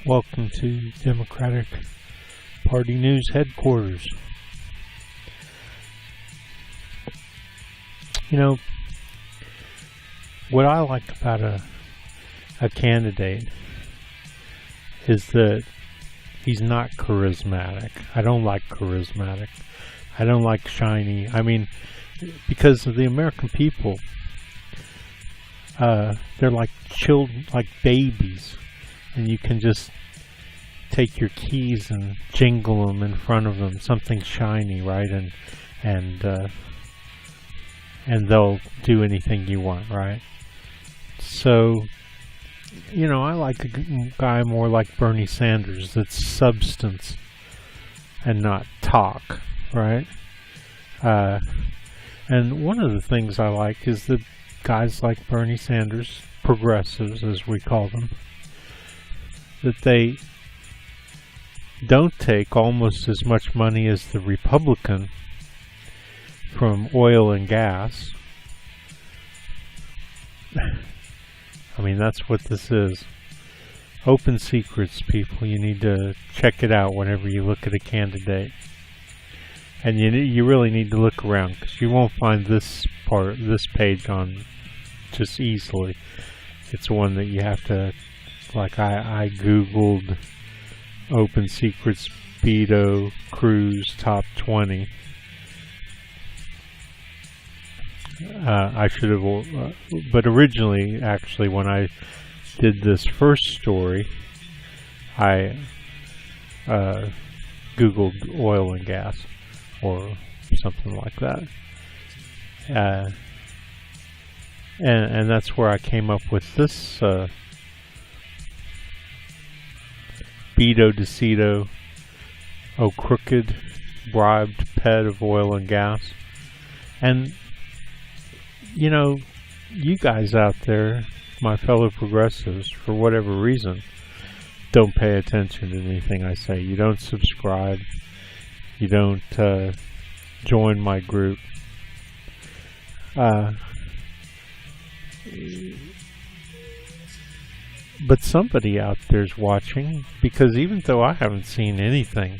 Welcome to Democratic Party News Headquarters. You know, what I like about a candidate is that he's not charismatic. I don't like charismatic. I don't like shiny. I mean, because of the American people, they're like children, like babies, and you can just take your keys and jingle them in front of them, something shiny, right? And they'll do anything you want, right? So, you know, I like a guy more like Bernie Sanders, that's substance and not talk, right? And one of the things I like is that guys like Bernie Sanders, progressives as we call them, that they don't take almost as much money as the Republican from oil and gas. I mean, that's what this is. Open secrets, people. You need to check it out whenever you look at a candidate. And you really need to look around, because you won't find this page on just easily. It's one that you have to, like I googled Open Secrets Beto Cruz top 20. I should have, but originally, actually, when I did this first story, I googled oil and gas or something like that, and that's where I came up with this Beto DeCito, oh crooked, bribed pet of oil and gas. And you know, you guys out there, my fellow progressives, for whatever reason, don't pay attention to anything I say. You don't subscribe. You don't join my group. But somebody out there's watching, because even though I haven't seen anything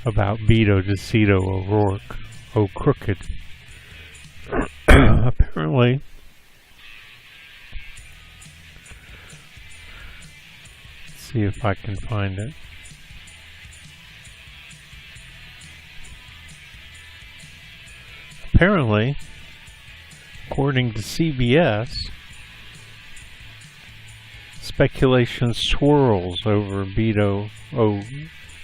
about Beto DeCito O'Rourke, oh crooked, apparently let's see if I can find it. Apparently, according to CBS, speculation swirls over Beto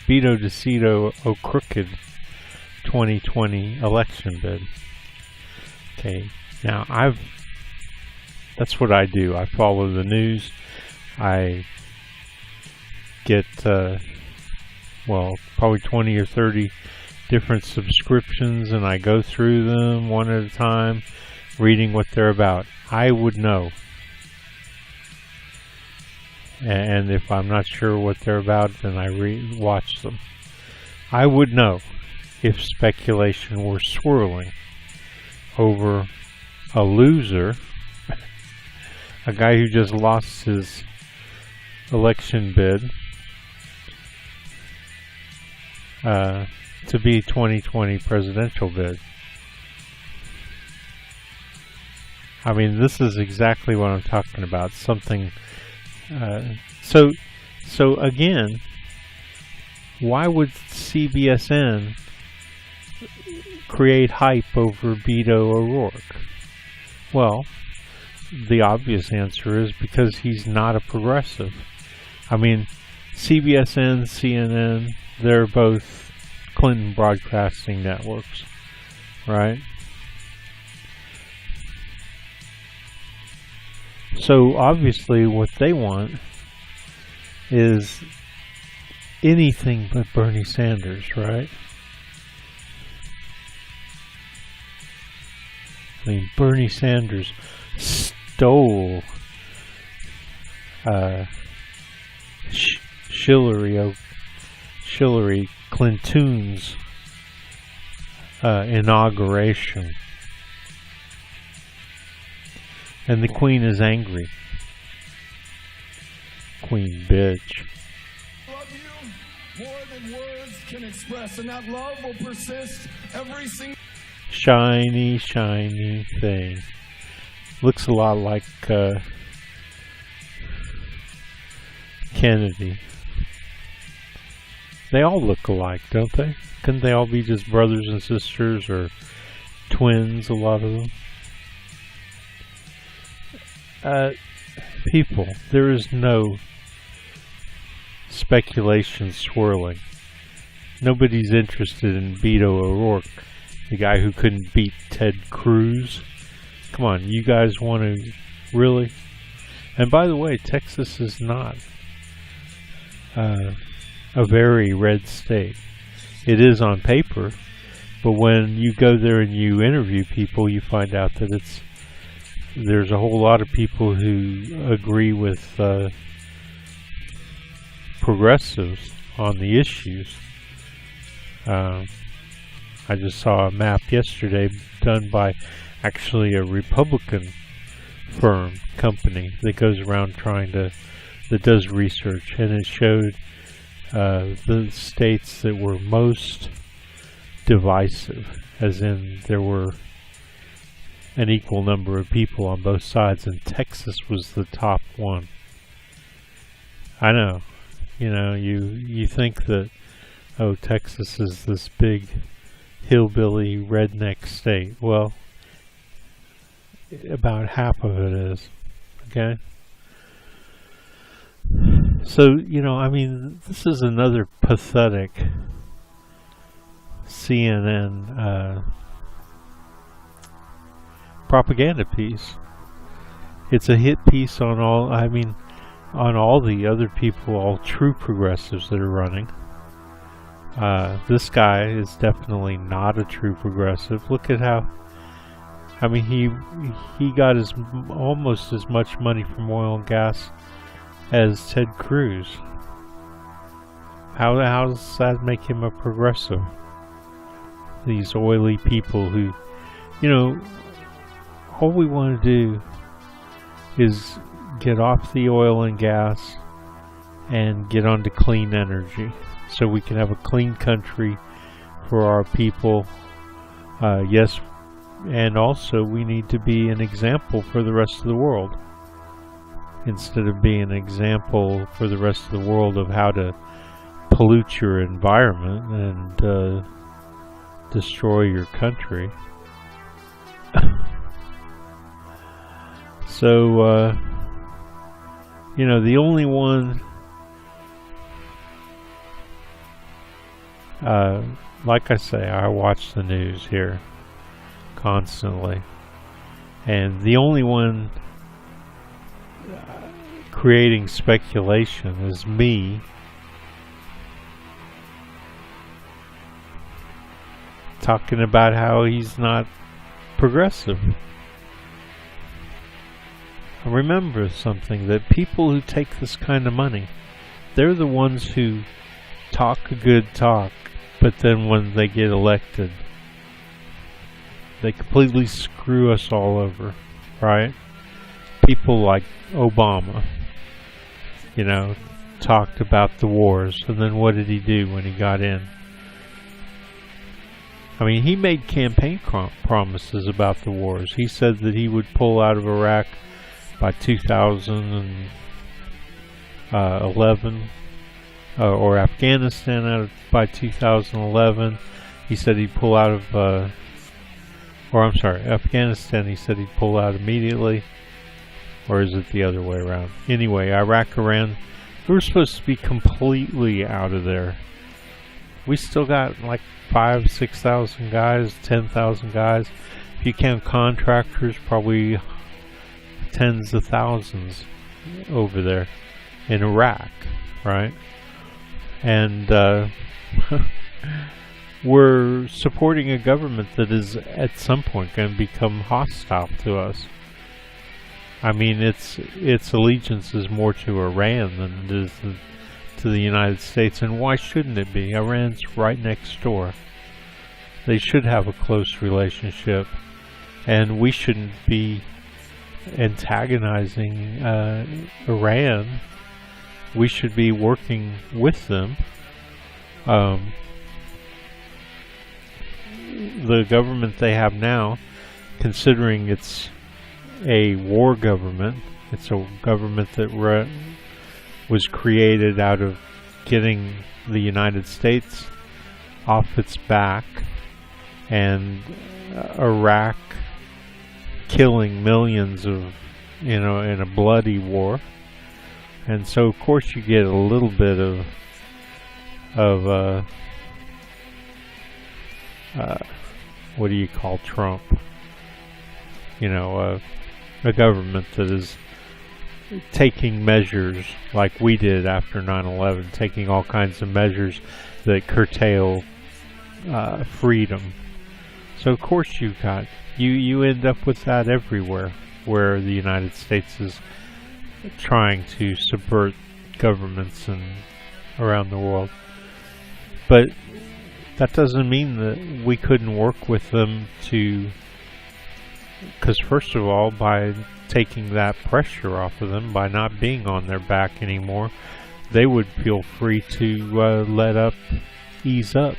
DeCito O'Crooked 2020 election bid. Okay, now that's what I do. I follow the news. I get, well, probably 20 or 30 different subscriptions, and I go through them one at a time, reading what they're about. I would know. And if I'm not sure what they're about, then I watch them. I would know if speculation were swirling over a loser, a guy who just lost his election bid to be 2020 presidential bid. I mean, this is exactly what I'm talking about. Something. So again, why would CBSN create hype over Beto O'Rourke? Well, the obvious answer is because he's not a progressive. I mean, CBSN, CNN, they're both Clinton broadcasting networks, right? So obviously what they want is anything but Bernie Sanders, right? I mean, Bernie Sanders stole Hillary Clinton's inauguration. And the Queen is angry. Queen bitch. more than words can express, and that love will persist every single shiny, shiny thing. Looks a lot like Kennedy. They all look alike, don't they? Couldn't they all be just brothers and sisters or twins, a lot of them? People, there is no speculation swirling. Nobody's interested in Beto O'Rourke, the guy who couldn't beat Ted Cruz. Come on, you guys want to really? And by the way, Texas is not a very red state. It is on paper, but when you go there and you interview people, you find out that there's a whole lot of people who agree with progressives on the issues. I just saw a map yesterday done by actually a Republican company that goes around that does research, and it showed the states that were most divisive, as in there were an equal number of people on both sides, and Texas was the top one. I know, you think that, oh, Texas is this big hillbilly redneck state. Well, about half of it is, okay? So, this is another pathetic CNN propaganda piece. It's a hit piece on all the other people, all true progressives that are running. This guy is definitely not a true progressive. Look at how, he got almost as much money from oil and gas as Ted Cruz. How does that make him a progressive? These oily people who, all we want to do is get off the oil and gas and get onto clean energy, so we can have a clean country for our people. Yes, and also we need to be an example for the rest of the world, instead of being an example for the rest of the world of how to pollute your environment and destroy your country. So, the only one, like I say, I watch the news here constantly, and the only one creating speculation is me, talking about how he's not progressive. Remember something, that people who take this kind of money, they're the ones who talk a good talk, but then when they get elected, they completely screw us all over, right? People like Obama, talked about the wars, and then what did he do when he got in? He made campaign promises about the wars. He said that he would pull out of Iraq by 2011, or Afghanistan by 2011. He said he'd pull out of, Afghanistan he said he'd pull out immediately. Or is it the other way around? Anyway, Iraq, Iran, we were supposed to be completely out of there. We still got like 5,000, 6,000 guys, 10,000 guys. If you count contractors, probably tens of thousands over there in Iraq, right? And we're supporting a government that is at some point going to become hostile to us. Its allegiance is more to Iran than it is to the United States, and why shouldn't it be? Iran's right next door. They should have a close relationship, and we shouldn't be antagonizing Iran. We should be working with them The government they have now, considering it's a war government, it's a government that was created out of getting the United States off its back and Iraq killing millions of, in a bloody war. And so of course you get a little bit of what do you call Trump? A government that is taking measures like we did after 9/11, taking all kinds of measures that curtail freedom. So of course you end up with that everywhere where the United States is trying to subvert governments and around the world. But that doesn't mean that we couldn't work with them because first of all, by taking that pressure off of them, by not being on their back anymore, they would feel free to ease up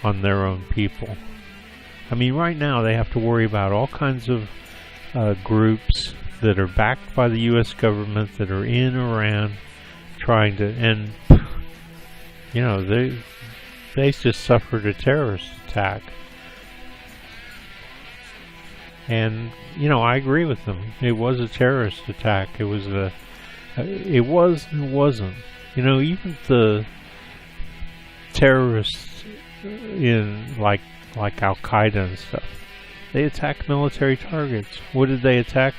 on their own people. I mean, right now they have to worry about all kinds of groups that are backed by the U.S. government that are in Iran trying to, and they just suffered a terrorist attack. And I agree with them. It was a terrorist attack. It was it was and wasn't. Even the terrorists in like Al-Qaeda and stuff, they attack military targets. What did they attack?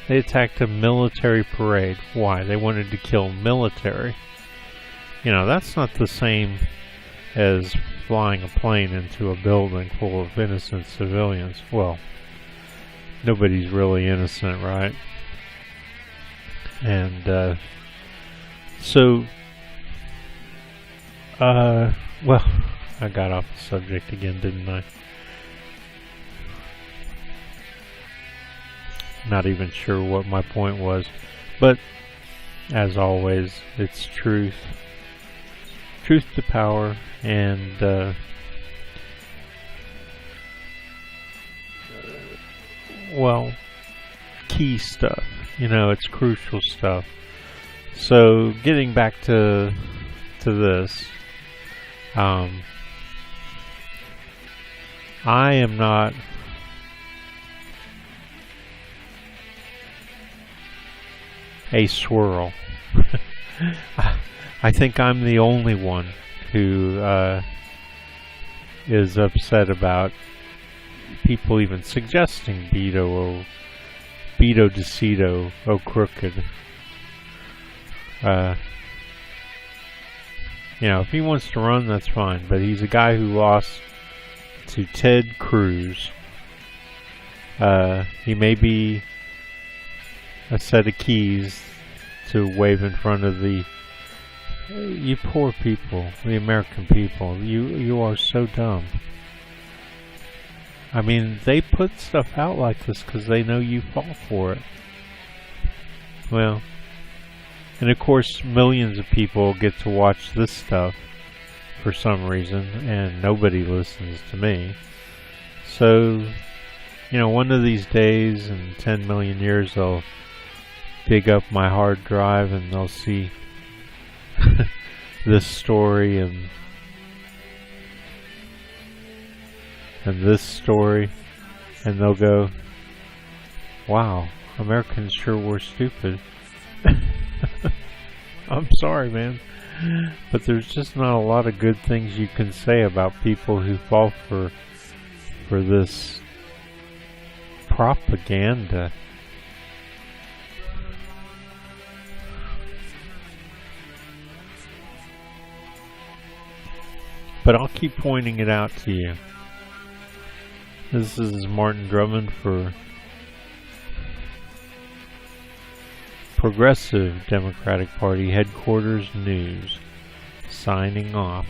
They attacked a military parade. Why? They wanted to kill military. That's not the same as flying a plane into a building full of innocent civilians. Well, nobody's really innocent, right? And well, I got off the subject again, didn't I? Not even sure what my point was, but as always, it's truth to power, and well, key stuff. It's crucial stuff. So getting back to this, I am not a swirl. I think I'm the only one who is upset about people even suggesting Beto DeCito, crooked. If he wants to run, that's fine, but he's a guy who lost to Ted Cruz. He may be a set of keys to wave in front of you poor people, the American people. You are so dumb. I mean, they put stuff out like this because they know you fall for it. Well, and of course millions of people get to watch this stuff for some reason, and nobody listens to me. So, one of these days in 10 million years they'll dig up my hard drive and they'll see this story and this story, and they'll go, wow, Americans sure were stupid. I'm sorry, man, but there's just not a lot of good things you can say about people who fall for this propaganda. But I'll keep pointing it out to you. This is Martin Drummond for Progressive Democratic Party Headquarters News, signing off.